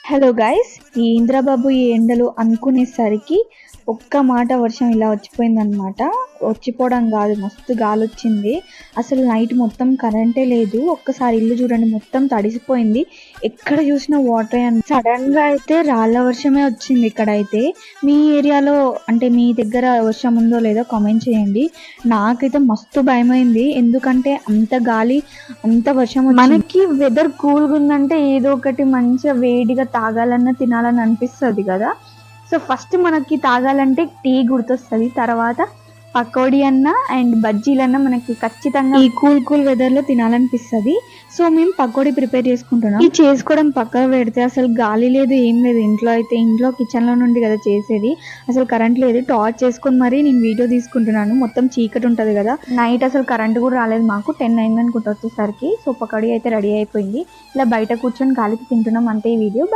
Hello guys, ఈ ఇంద్రబాబు ఈ ఎండలు అనుకునేసరికి ఒక్క మాట వర్షం ఇలా వచ్చిపోయిందనమాట. వచ్చిపోవడం కాదు, మస్తు గాలి వచ్చింది. అసలు నైట్ మొత్తం కరెంటే లేదు. ఒక్కసారి ఇల్లు చూడండి, మొత్తం తడిసిపోయింది. ఎక్కడ చూసినా వాటర్. సడన్ గా అయితే రాళ్ళ వర్షమే వచ్చింది ఇక్కడైతే. మీ ఏరియాలో అంటే మీ దగ్గర వర్షం ఉందో లేదో కామెంట్ చేయండి. నాకైతే మస్తు భయమైంది, ఎందుకంటే అంత గాలి అంత వర్షం. మనకి వెదర్ కూల్గా ఉందంటే ఏదో ఒకటి మంచిగా వేడిగా తాగాలన్నా తినాలని అనిపిస్తుంది కదా. సో ఫస్ట్ మనకి తాగాలంటే టీ గుర్తొస్తుంది, తర్వాత పకోడీ అన్న అండ్ బజ్జీలన్నా మనకి ఖచ్చితంగా ఈ కూల్ వెదర్ లో తినాలనిపిస్తుంది. సో మేము పకోడీ ప్రిపేర్ చేసుకుంటున్నాం. ఇది చేసుకోవడం పక్కన పెడితే అసలు గాలి లేదు, ఏం లేదు. ఇంట్లో అయితే ఇంట్లో కిచెన్ లో నుండి కదా చేసేది, అసలు కరెంట్ లేదు. టార్చ్ చేసుకొని మరి నేను వీడియో తీసుకుంటున్నాను. మొత్తం చీకటి ఉంటది కదా, నైట్ అసలు కరెంట్ కూడా రాలేదు మాకు. 10 అయింది అనుకుంటా వచ్చేసరికి. సో పకోడీ అయితే రెడీ అయిపోయింది. ఇలా బయట కూర్చొని గాలికి తింటున్నాం. అంటే ఈ వీడియో